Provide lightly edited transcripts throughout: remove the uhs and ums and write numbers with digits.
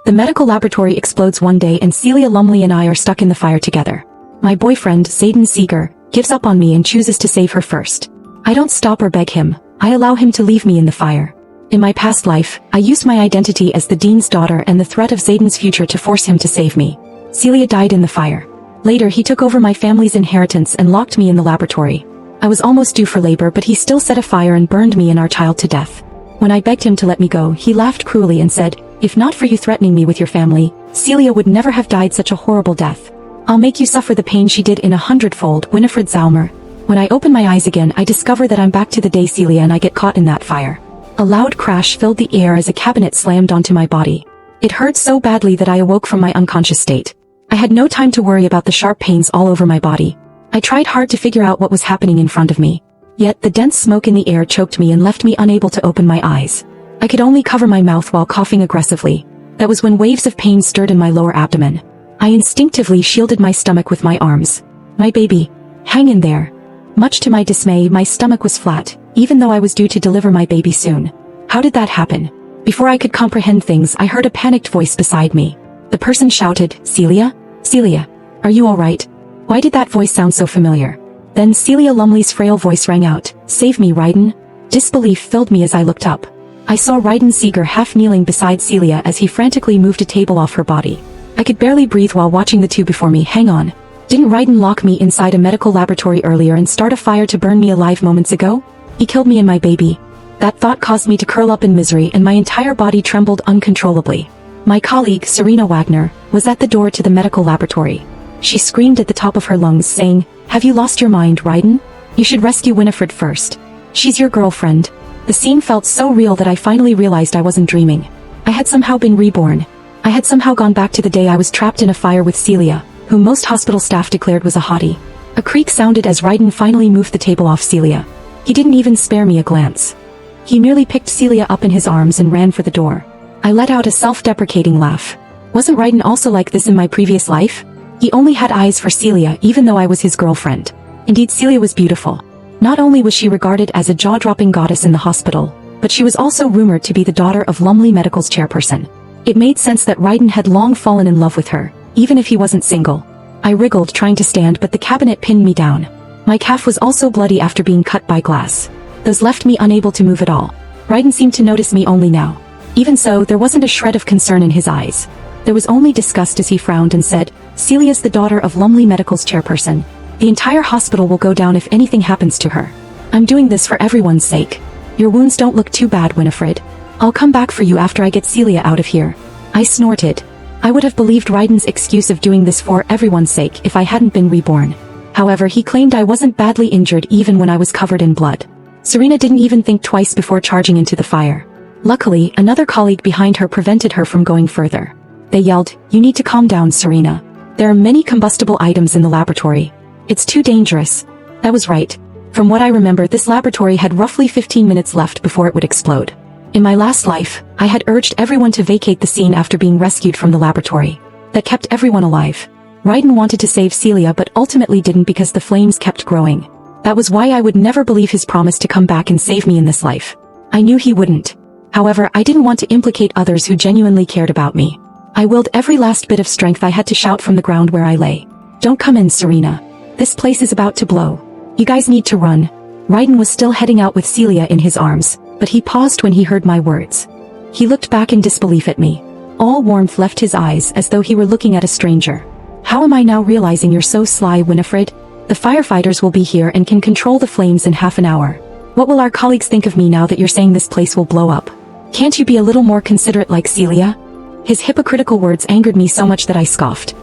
The medical laboratory explodes one day and Celia Lumley and I are stuck in the fire together. My boyfriend, Xaiden Seager, gives up on me and chooses to save her first. I don't stop or beg him, I allow him to leave me in the fire. In my past life, I used my identity as the dean's daughter and the threat of Xaiden's future to force him to save me. Celia died in the fire. Later he took over my family's inheritance and locked me in the laboratory. I was almost due for labor but he still set a fire and burned me and our child to death. When I begged him to let me go, he laughed cruelly and said, "If not for you threatening me with your family, Celia would never have died such a horrible death. I'll make you suffer the pain she did in 100-fold, Winifred Zalmer." When I open my eyes again, I discover that I'm back to the day Celia and I get caught in that fire. A loud crash filled the air as a cabinet slammed onto my body. It hurt so badly that I awoke from my unconscious state. I had no time to worry about the sharp pains all over my body. I tried hard to figure out what was happening in front of me. Yet the dense smoke in the air choked me and left me unable to open my eyes. I could only cover my mouth while coughing aggressively. That was when waves of pain stirred in my lower abdomen. I instinctively shielded my stomach with my arms. "My baby, hang in there." Much to my dismay, my stomach was flat, even though I was due to deliver my baby soon. How did that happen? Before I could comprehend things, I heard a panicked voice beside me. The person shouted, "Celia? Celia, are you all right?" Why did that voice sound so familiar? Then Celia Lumley's frail voice rang out, "Save me, Xaiden." Disbelief filled me as I looked up. I saw Xaiden Seager half kneeling beside Celia as he frantically moved a table off her body. I could barely breathe while watching the two before me. Hang on. Didn't Xaiden lock me inside a medical laboratory earlier and start a fire to burn me alive moments ago? He killed me and my baby. That thought caused me to curl up in misery and my entire body trembled uncontrollably. My colleague, Serena Wagner, was at the door to the medical laboratory. She screamed at the top of her lungs saying, "Have you lost your mind, Xaiden? You should rescue Winifred first. She's your girlfriend." The scene felt so real that I finally realized I wasn't dreaming. I had somehow been reborn. I had somehow gone back to the day I was trapped in a fire with Celia, whom most hospital staff declared was a hottie. A creak sounded as Xaiden finally moved the table off Celia. He didn't even spare me a glance. He merely picked Celia up in his arms and ran for the door. I let out a self-deprecating laugh. Wasn't Xaiden also like this in my previous life? He only had eyes for Celia even though I was his girlfriend. Indeed, Celia was beautiful. Not only was she regarded as a jaw-dropping goddess in the hospital, but she was also rumored to be the daughter of Lumley Medical's chairperson. It made sense that Xaiden had long fallen in love with her, even if he wasn't single. I wriggled trying to stand but the cabinet pinned me down. My calf was also bloody after being cut by glass. Those left me unable to move at all. Xaiden seemed to notice me only now. Even so, there wasn't a shred of concern in his eyes. There was only disgust as he frowned and said, "Celia's the daughter of Lumley Medical's chairperson. The entire hospital will go down if anything happens to her. I'm doing this for everyone's sake. Your wounds don't look too bad, Winifred. I'll come back for you after I get Celia out of here." I snorted. I would have believed Xaiden's excuse of doing this for everyone's sake if I hadn't been reborn. However, he claimed I wasn't badly injured even when I was covered in blood. Serena didn't even think twice before charging into the fire. Luckily, another colleague behind her prevented her from going further. They yelled, "You need to calm down, Serena. There are many combustible items in the laboratory. It's too dangerous." I was right. From what I remember, this laboratory had roughly 15 minutes left before it would explode. In my last life, I had urged everyone to vacate the scene after being rescued from the laboratory. That kept everyone alive. Xaiden wanted to save Celia but ultimately didn't because the flames kept growing. That was why I would never believe his promise to come back and save me in this life. I knew he wouldn't. However, I didn't want to implicate others who genuinely cared about me. I willed every last bit of strength I had to shout from the ground where I lay, "Don't come in, Serena. This place is about to blow. You guys need to run." Xaiden was still heading out with Celia in his arms, but he paused when he heard my words. He looked back in disbelief at me. All warmth left his eyes as though he were looking at a stranger. "How am I now realizing you're so sly, Winifred? The firefighters will be here and can control the flames in half an hour. What will our colleagues think of me now that you're saying this place will blow up? Can't you be a little more considerate like Celia?" His hypocritical words angered me so much that I scoffed.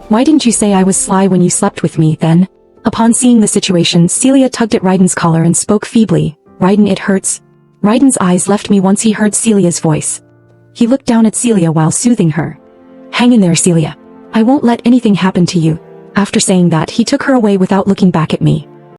"Why didn't you say I was sly when you slept with me, then?" Upon seeing the situation, Celia tugged at Xaiden's collar and spoke feebly, "Xaiden, it hurts." Xaiden's eyes left me once he heard Celia's voice. He looked down at Celia while soothing her. "Hang in there, Celia. I won't let anything happen to you." After saying that, he took her away without looking back at me.